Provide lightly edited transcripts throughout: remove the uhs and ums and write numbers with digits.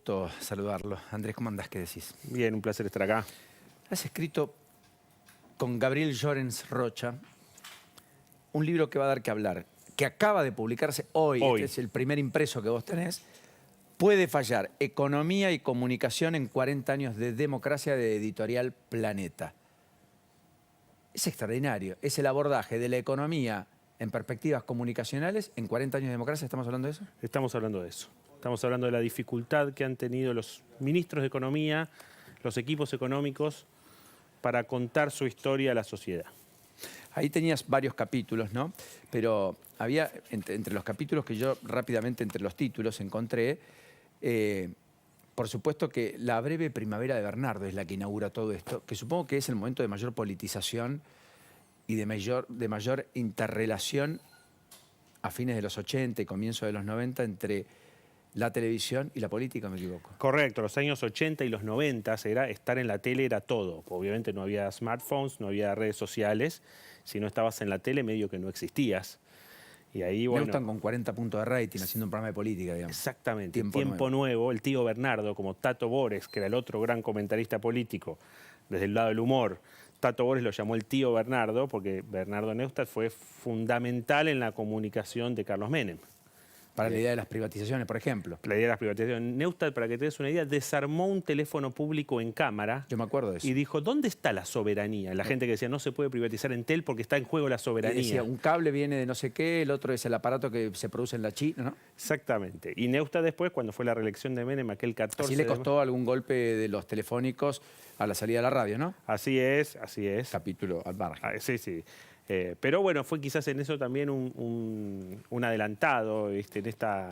gusto saludarlo. Andrés, ¿cómo andás? ¿Qué decís? Bien, un placer estar acá. Has escrito con Gabriel Llorens Rocha un libro que va a dar que hablar, que acaba de publicarse hoy. Este es el primer impreso que vos tenés. Puede fallar economía y comunicación en 40 años de democracia, de Editorial Planeta. Es extraordinario. Es el abordaje de la economía en perspectivas comunicacionales en 40 años de democracia. ¿Estamos hablando de eso? Estamos hablando de eso. Estamos hablando de la dificultad que han tenido los ministros de Economía, los equipos económicos, para contar su historia a la sociedad. Ahí tenías varios capítulos, ¿no? Pero había, entre los capítulos que yo rápidamente, entre los títulos, encontré, por supuesto que la breve primavera de Bernardo es la que inaugura todo esto, que supongo que es el momento de mayor politización y de mayor interrelación a fines de los 80 y comienzo de los 90 entre la televisión y la política, ¿me equivoco? Correcto, los años 80 y los 90 estar en la tele era todo. Obviamente no había smartphones, no había redes sociales. Si no estabas en la tele, medio que no existías. Y ahí, bueno, Neustan con 40 puntos de rating haciendo un programa de política, digamos. exactamente. Tiempo Nuevo, el tío Bernardo, como Tato Bores, que era el otro gran comentarista político, desde el lado del humor. Tato Bores lo llamó el tío Bernardo porque Bernardo Neustadt fue fundamental en la comunicación de Carlos Menem. Para la idea de las privatizaciones, por ejemplo. La idea de las privatizaciones. Neustadt, para que te des una idea, desarmó un teléfono público en cámara. Yo me acuerdo de eso. Y dijo, ¿dónde está la soberanía? La gente que decía, no se puede privatizar Entel porque está en juego la soberanía. Y decía, un cable viene de no sé qué, el otro es el aparato que se produce en la China, ¿no? Exactamente. Y Neustadt después, cuando fue la reelección de Menem, aquel 14... Así le costó algún golpe de los telefónicos a la salida de la radio, ¿no? Así es, así es. Capítulo al margen. Sí, sí. Pero bueno, fue quizás en eso también un adelantado, en esta...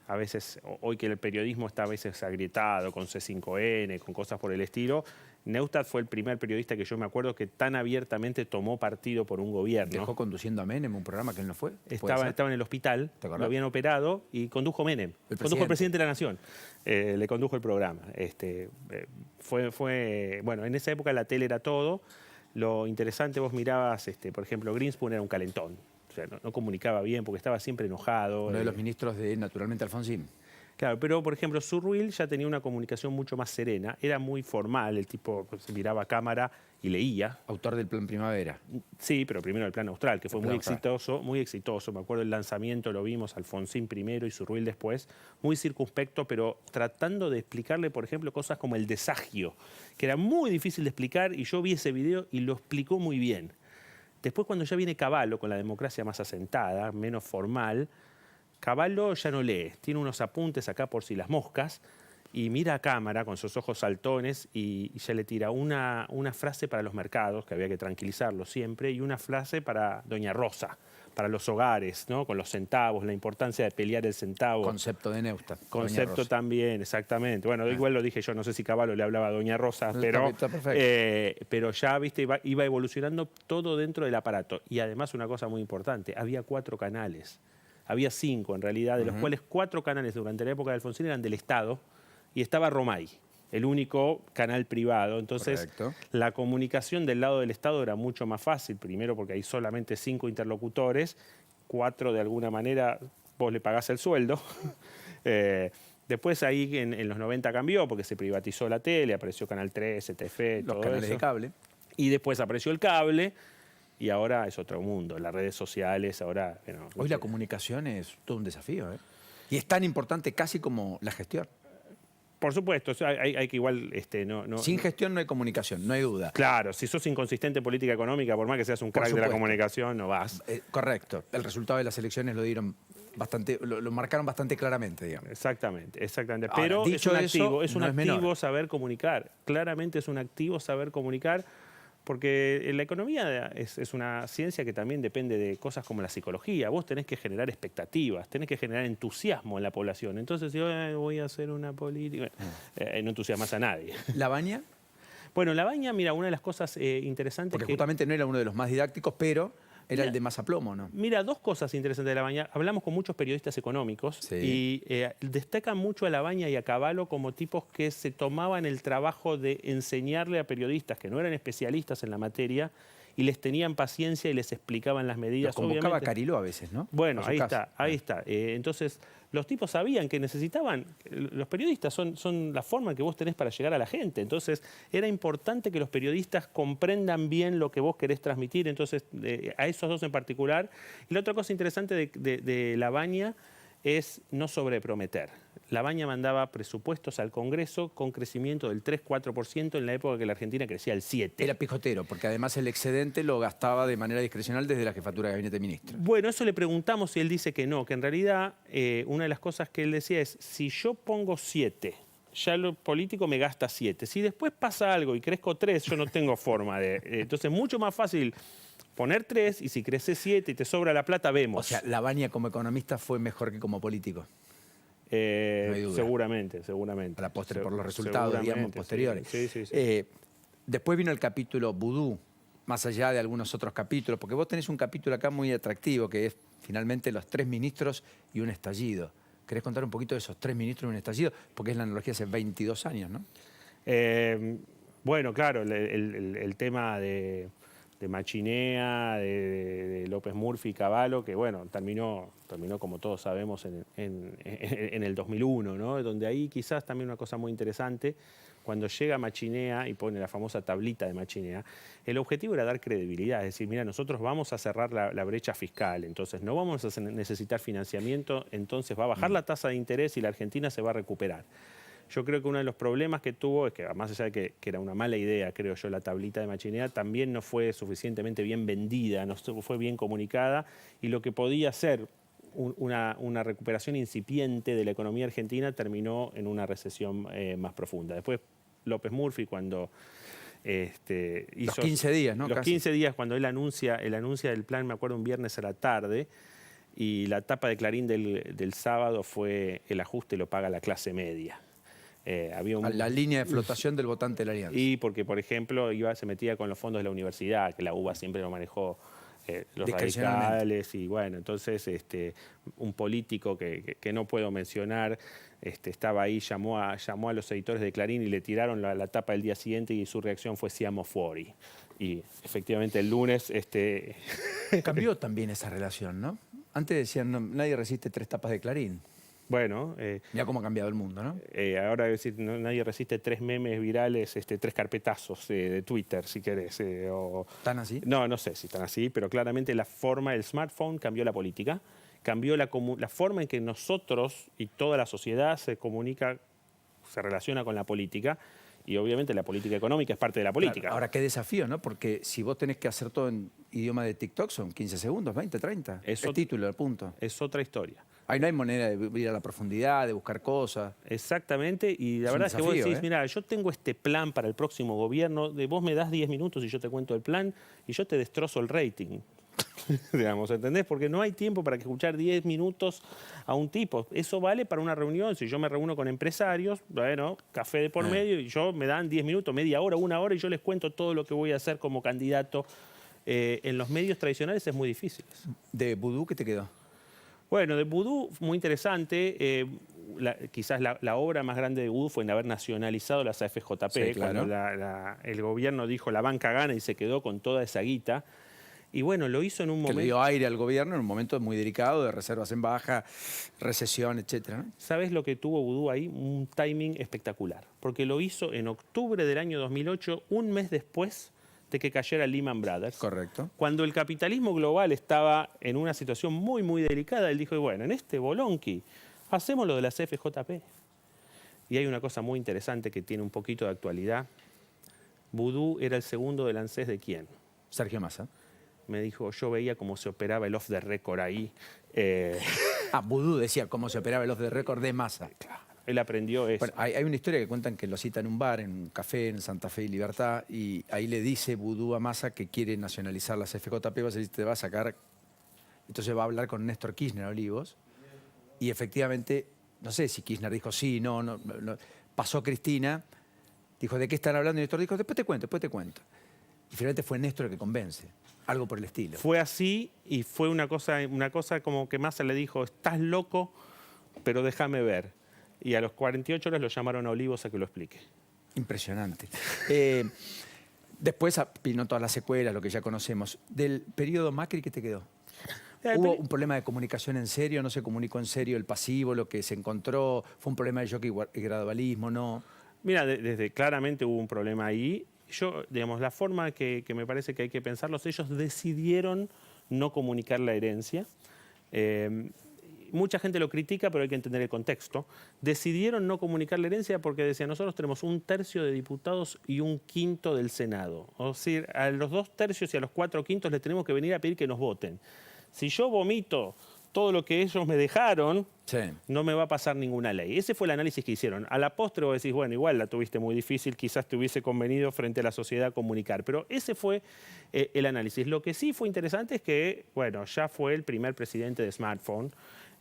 A veces, hoy que el periodismo está a veces agrietado con C5N, con cosas por el estilo, Neustadt fue el primer periodista que yo me acuerdo que tan abiertamente tomó partido por un gobierno. ¿Dejó conduciendo a Menem un programa que él no fue? Estaba en el hospital, lo habían operado y condujo Menem. Condujo el presidente de la Nación. Le condujo el programa. Bueno, en esa época la tele era todo. Lo interesante, vos mirabas, por ejemplo, Greenspoon era un calentón. O sea, no comunicaba bien porque estaba siempre enojado. Uno de los ministros de, naturalmente, Alfonsín. Claro, pero por ejemplo, Zurruil ya tenía una comunicación mucho más serena. Era muy formal, el tipo se miraba a cámara y leía. Autor del Plan Primavera. Sí, pero primero el Plan Austral, que fue muy exitoso, muy exitoso. Me acuerdo el lanzamiento, lo vimos, Alfonsín primero y Zurruil después. Muy circunspecto, pero tratando de explicarle, por ejemplo, cosas como el desagio, que era muy difícil de explicar, y yo vi ese video y lo explicó muy bien. Después, cuando ya viene Cavallo, con la democracia más asentada, menos formal, Cavallo ya no lee, tiene unos apuntes acá por si las moscas, y mira a cámara con sus ojos saltones y ya le tira una frase para los mercados, que había que tranquilizarlos siempre, y una frase para Doña Rosa, para los hogares, ¿no? Con los centavos, la importancia de pelear el centavo. Concepto de Neustadt. Concepto también, exactamente. Bueno, igual lo dije yo, no sé si Cavallo le hablaba a Doña Rosa, pero ya, viste, iba evolucionando todo dentro del aparato. Y además una cosa muy importante, había 4 canales. Había 5 en realidad, de los cuales 4 canales durante la época de Alfonsín eran del Estado, y estaba Romay, el único canal privado. Entonces, la comunicación del lado del Estado era mucho más fácil, primero porque hay solamente 5 interlocutores, 4 de alguna manera vos le pagás el sueldo. Después ahí en los 90 cambió porque se privatizó la tele, apareció Canal 13, Telefe, los canales de cable. Y después apareció el cable y ahora es otro mundo, las redes sociales, ahora... Bueno, hoy la comunicación es todo un desafío, ¿eh? Y es tan importante casi como la gestión. Por supuesto, hay que igual... Sin gestión no hay comunicación, no hay duda. Claro, si sos inconsistente en política económica, por más que seas un crack de la comunicación, no vas. Correcto. El resultado de las elecciones lo dieron bastante, lo marcaron bastante claramente, digamos. Exactamente, exactamente. Ahora, pero es un activo menor. Saber comunicar. Claramente es un activo saber comunicar, porque la economía es una ciencia que también depende de cosas como la psicología. Vos tenés que generar expectativas, tenés que generar entusiasmo en la población. Entonces, si voy a hacer una política, no entusiasmas a nadie. ¿La Baña? Bueno, La Baña, mira, una de las cosas interesantes... Porque justamente no era uno de los más didácticos, pero era el de más aplomo, ¿no? Mira, 2 cosas interesantes de La Baña. Hablamos con muchos periodistas económicos y destacan mucho a La Baña y a Cavallo como tipos que se tomaban el trabajo de enseñarle a periodistas que no eran especialistas en la materia y les tenían paciencia y les explicaban las medidas. Los convocaba Cariló a veces, ¿no? Bueno, ahí está. Entonces, los tipos sabían que necesitaban, los periodistas son la forma que vos tenés para llegar a la gente, entonces era importante que los periodistas comprendan bien lo que vos querés transmitir, entonces a esos dos en particular. Y la otra cosa interesante de Labaña es no sobreprometer. Labaña mandaba presupuestos al Congreso con crecimiento del 3-4% en la época que la Argentina crecía al 7%. Era pijotero, porque además el excedente lo gastaba de manera discrecional desde la jefatura de gabinete de ministros. Bueno, eso le preguntamos y él dice que no, que en realidad una de las cosas que él decía es, si yo pongo 7, ya lo político me gasta 7. Si después pasa algo y crezco 3, yo no tengo forma de... entonces es mucho más fácil poner 3 y si creces 7 y te sobra la plata, vemos. O sea, Labaña como economista fue mejor que como político. No hay duda. Seguramente. A la postre, por los resultados, digamos, posteriores. Sí. Después vino el capítulo Vudú, más allá de algunos otros capítulos, porque vos tenés un capítulo acá muy atractivo, que es finalmente los 3 ministros y un estallido. ¿Querés contar un poquito de esos 3 ministros y un estallido? Porque es la analogía hace 22 años, ¿no? Bueno, claro, el tema de Machinea, de López Murphy y Cavallo, que bueno, terminó como todos sabemos en el 2001, ¿no? Donde ahí quizás también una cosa muy interesante, cuando llega Machinea y pone la famosa tablita de Machinea, el objetivo era dar credibilidad, es decir, mira, nosotros vamos a cerrar la brecha fiscal, entonces no vamos a necesitar financiamiento, entonces va a bajar la tasa de interés y la Argentina se va a recuperar. Yo creo que uno de los problemas que tuvo es que, más allá de que era una mala idea, creo yo, la tablita de Machinea, también no fue suficientemente bien vendida, no fue bien comunicada, y lo que podía ser una recuperación incipiente de la economía argentina terminó en una recesión más profunda. Después López Murphy, cuando hizo... Los 15 días, ¿no? Los Casi. 15 días, cuando él anuncia del plan, me acuerdo, un viernes a la tarde, y la tapa de Clarín del sábado fue el ajuste lo paga la clase media. Había la línea de flotación del votante de la Alianza. Y porque, por ejemplo, se metía con los fondos de la universidad, que la UBA siempre lo manejó los radicales. Y bueno, entonces un político que no puedo mencionar estaba ahí, llamó a los editores de Clarín y le tiraron la tapa el día siguiente y su reacción fue siamo fuori. Y efectivamente el lunes... Cambió también esa relación, ¿no? Antes decían, no, nadie resiste 3 tapas de Clarín. Bueno, ya cómo ha cambiado el mundo, ¿no? Ahora decir, nadie resiste 3 memes virales, 3 carpetazos de Twitter, si querés. ¿Tan así? No sé si tan así, pero claramente la forma del smartphone cambió la política, cambió la forma en que nosotros y toda la sociedad se comunica, se relaciona con la política. Y obviamente la política económica es parte de la política. Claro, ahora, qué desafío, ¿no? Porque si vos tenés que hacer todo en idioma de TikTok, son 15 segundos, 20, 30. Es título, el punto. Es otra historia. Ahí no hay manera de ir a la profundidad, de buscar cosas. Exactamente, y la verdad es que vos decís, mira, yo tengo este plan para el próximo gobierno, vos me das 10 minutos y yo te cuento el plan y yo te destrozo el rating. Digamos, ¿entendés? Porque no hay tiempo para escuchar 10 minutos a un tipo. Eso vale para una reunión. Si yo me reúno con empresarios, bueno, café de por medio, y me dan 10 minutos, media hora, 1 hora, y yo les cuento todo lo que voy a hacer como candidato. En los medios tradicionales es muy difícil. ¿De Vudú qué te quedó? Bueno, de Vudú, muy interesante. Quizás la obra más grande de Vudú fue en haber nacionalizado las AFJP. Sí, claro. Cuando el gobierno dijo la banca gana y se quedó con toda esa guita. Y bueno, lo hizo en un momento... Que le dio aire al gobierno en un momento muy delicado, de reservas en baja, recesión, etcétera, ¿no? ¿Sabes lo que tuvo Vudú ahí? Un timing espectacular. Porque lo hizo en octubre del año 2008, un mes después de que cayera Lehman Brothers. Correcto. Cuando el capitalismo global estaba en una situación muy, muy delicada, él dijo, bueno, en este bolonqui, hacemos lo de las FJP. Y hay una cosa muy interesante que tiene un poquito de actualidad. Vudú era el segundo del ANSES ¿de quién? Sergio Massa. Me dijo, yo veía cómo se operaba el off the record ahí. Vudú decía cómo se operaba el off the record de Massa. Claro, él aprendió eso. Bueno, hay una historia que cuentan que lo cita en un bar, en un café en Santa Fe y Libertad, y ahí le dice Vudú a Massa que quiere nacionalizar las FJP, vas a decir, te va a sacar. Entonces va a hablar con Néstor Kirchner Olivos, y efectivamente, no sé si Kirchner dijo sí, no. Pasó Cristina, dijo, ¿de qué están hablando? Y Néstor dijo, después te cuento. Y finalmente fue Néstor el que convence. Algo por el estilo. Fue así y fue una cosa como que Massa le dijo, estás loco, pero déjame ver. Y a los 48 horas lo llamaron a Olivos a que lo explique. Impresionante. Después vino todas las secuelas, lo que ya conocemos. Del periodo Macri, ¿qué te quedó? ¿Hubo un problema de comunicación en serio? ¿No se comunicó en serio el pasivo, lo que se encontró? ¿Fue un problema de jockey y gradualismo? ¿No? Mira, desde claramente hubo un problema ahí. Yo, digamos, la forma que me parece que hay que pensarlos, ellos decidieron no comunicar la herencia. Mucha gente lo critica, pero hay que entender el contexto. Decidieron no comunicar la herencia porque decían, nosotros tenemos 1/3 de diputados y 1/5 del Senado. O sea, a los 2/3 y a los 4/5 les tenemos que venir a pedir que nos voten. Si yo vomito todo lo que ellos me dejaron, sí, no me va a pasar ninguna ley. Ese fue el análisis que hicieron. A la postre vos decís, bueno, igual la tuviste muy difícil, quizás te hubiese convenido frente a la sociedad comunicar, pero ese fue el análisis. Lo que sí fue interesante es que, bueno, ya fue el primer presidente de smartphone,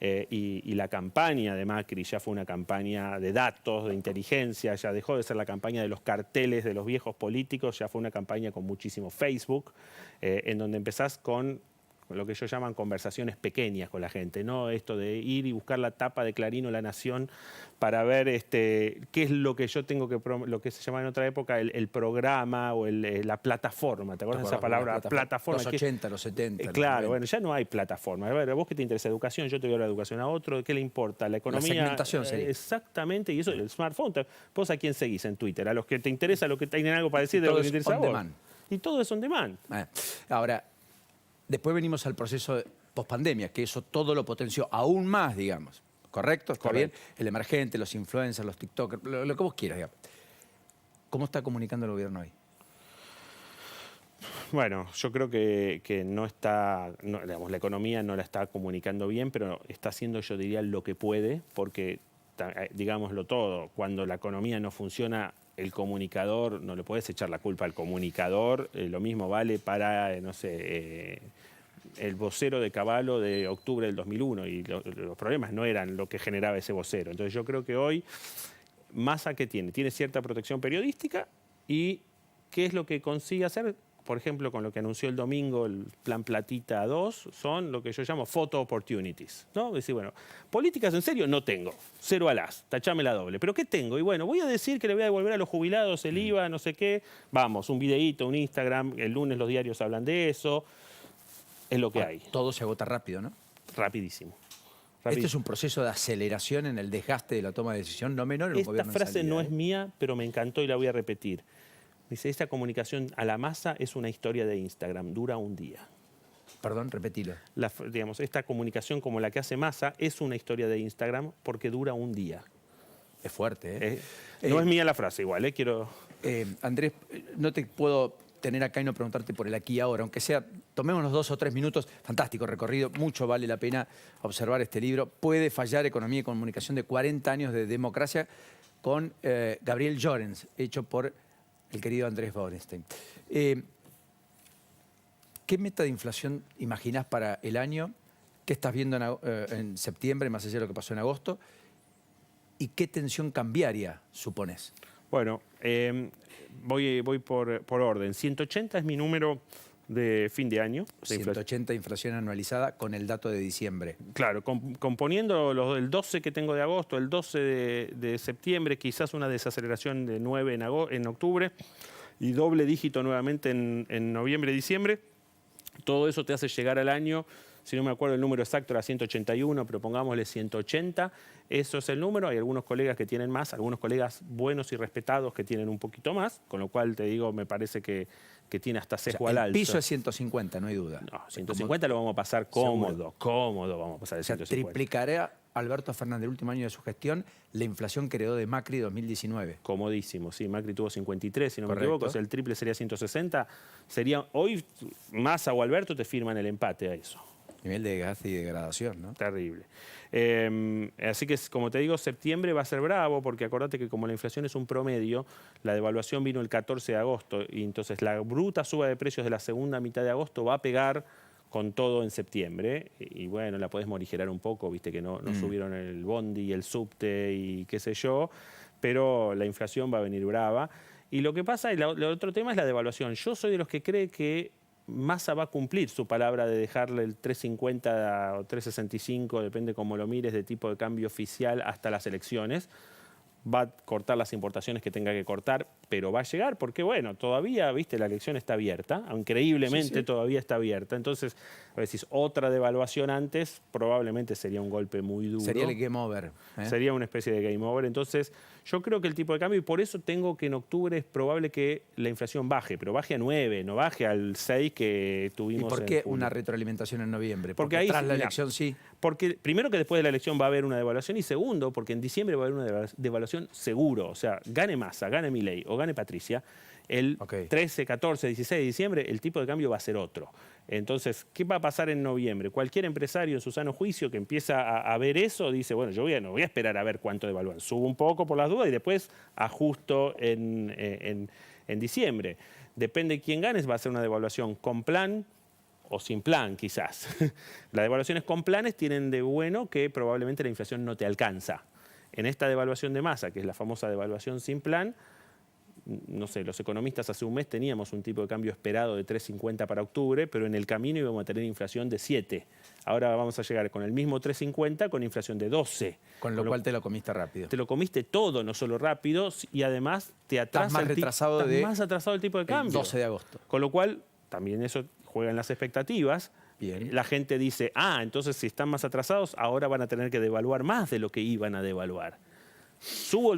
y la campaña de Macri ya fue una campaña de datos, de inteligencia, ya dejó de ser la campaña de los carteles de los viejos políticos, ya fue una campaña con muchísimo Facebook, en donde empezás con lo que ellos llaman conversaciones pequeñas con la gente, ¿no? Esto de ir y buscar la tapa de Clarín o La Nación para ver qué es lo que yo tengo que, lo que se llama en otra época el programa o la plataforma. ¿Te acuerdas de esa palabra? Plataforma. Los 80, los 70. Claro, bueno, ya no hay plataforma. A ver, vos que te interesa educación, yo te doy la educación a otro, ¿qué le importa? La economía. La segmentación sería. Exactamente, y eso, el smartphone. ¿Vos a quién seguís en Twitter? A los que te interesa, los que tienen algo para decir de lo que te interesa a vos. Demand. Y todo es on demand. Ahora, después venimos al proceso post-pandemia, que eso todo lo potenció aún más, digamos. ¿Correcto? ¿Está bien? El emergente, los influencers, los TikTokers, lo que vos quieras, digamos. ¿Cómo está comunicando el gobierno hoy? Bueno, yo creo que no está, digamos, la economía no la está comunicando bien, pero está haciendo, yo diría, lo que puede, porque, digámoslo todo, cuando la economía no funciona, el comunicador, no le puedes echar la culpa al comunicador, lo mismo vale para, no sé, el vocero de Cavallo de octubre del 2001, y los problemas no eran lo que generaba ese vocero. Entonces yo creo que hoy, Massa, ¿qué tiene? Tiene cierta protección periodística, y ¿qué es lo que consigue hacer? Por ejemplo, con lo que anunció el domingo el Plan Platita 2, son lo que yo llamo photo opportunities, ¿no? Decir, bueno, políticas en serio no tengo, 0 alas, tachame la doble. ¿Pero qué tengo? Y bueno, voy a decir que le voy a devolver a los jubilados el IVA, no sé qué. Vamos, un videíto, un Instagram, el lunes los diarios hablan de eso. Es lo que hay. Todo se agota rápido, ¿no? Rapidísimo. Este es un proceso de aceleración en el desgaste de la toma de decisión, no menor en un gobierno en salida. Esta frase no es mía, pero me encantó y la voy a repetir. Dice, esta comunicación a la masa es una historia de Instagram, dura un día. Perdón, repetilo. Digamos, esta comunicación como la que hace Massa es una historia de Instagram porque dura un día. Es fuerte, ¿eh? No es mía la frase igual, quiero... Andrés, no te puedo tener acá y no preguntarte por el aquí y ahora, aunque sea, tomémonos 2 o 3 minutos, fantástico recorrido, mucho vale la pena observar este libro. Puede fallar Economía y Comunicación de 40 años de democracia con Gabriel Llorens, hecho por el querido Andrés Borenstein. ¿Qué meta de inflación imaginás para el año? ¿Qué estás viendo en septiembre, más allá de lo que pasó en agosto? ¿Y qué tensión cambiaria supones? Bueno, voy por orden. 180 es mi número de fin de año. 180 inflación anualizada con el dato de diciembre. Claro, componiendo el 12 que tengo de agosto, el 12 de septiembre, quizás una desaceleración de 9 en octubre y doble dígito nuevamente en noviembre, diciembre. Todo eso te hace llegar al año, si no me acuerdo el número exacto, era 181, pero pongámosle 180. Eso es el número. Hay algunos colegas que tienen más, algunos colegas buenos y respetados que tienen un poquito más, con lo cual te digo, me parece que tiene hasta sesgo al alza. El piso es 150, no hay duda. No, 150 lo vamos a pasar cómodo, cómodo vamos a pasar de 150. Triplicará Alberto Fernández el último año de su gestión la inflación que heredó de Macri 2019. Comodísimo, sí, Macri tuvo 53, si no me equivoco, el triple sería 160. Sería, hoy Massa o Alberto te firman el empate a eso. Nivel de desgaste y degradación, ¿no? Terrible. Así que, como te digo, septiembre va a ser bravo, porque acordate que como la inflación es un promedio, la devaluación vino el 14 de agosto, y entonces la bruta suba de precios de la segunda mitad de agosto va a pegar con todo en septiembre. Y bueno, la podés morigerar un poco, viste que no subieron el bondi y el subte y qué sé yo, pero la inflación va a venir brava. Y lo que pasa, el otro tema es la devaluación. Yo soy de los que cree que Massa va a cumplir su palabra de dejarle el 3.50 o 3.65, depende cómo lo mires, de tipo de cambio oficial hasta las elecciones, va a cortar las importaciones que tenga que cortar, pero va a llegar porque, bueno, todavía, viste, la elección está abierta, increíblemente todavía está abierta. Entonces, a ver, si es otra devaluación antes, probablemente sería un golpe muy duro. Sería el game over. Sería una especie de game over. Entonces, yo creo que el tipo de cambio, y por eso tengo que en octubre es probable que la inflación baje, pero baje a 9, no baje al 6 que tuvimos. ¿Y por qué una retroalimentación en noviembre? Porque ahí, tras la elección sí. Porque primero que después de la elección va a haber una devaluación y segundo, porque en diciembre va a haber una devaluación seguro. O sea, gane Massa, gane Milei o gane Patricia, el 13, 14, 16 de diciembre el tipo de cambio va a ser otro. Entonces, ¿qué va a pasar en noviembre? Cualquier empresario en su sano juicio que empieza a ver eso dice, bueno, yo no voy a esperar a ver cuánto devalúan. Subo un poco por las dudas y después ajusto en diciembre. Depende de quién ganes, va a ser una devaluación con plan o sin plan, quizás. Las devaluaciones con planes tienen de bueno que probablemente la inflación no te alcanza. En esta devaluación de Massa, que es la famosa devaluación sin plan, no sé, los economistas hace un mes teníamos un tipo de cambio esperado de 3,50 para octubre, pero en el camino íbamos a tener inflación de 7. Ahora vamos a llegar con el mismo 3,50 con inflación de 12. Con lo cual te lo comiste rápido. Te lo comiste todo, no solo rápido, y además te atrasa. Estás más retrasado el tipo de cambio. El 12 de agosto. Con lo cual, también eso juega en las expectativas. Bien. La gente dice, entonces si están más atrasados, ahora van a tener que devaluar más de lo que iban a devaluar. Subo el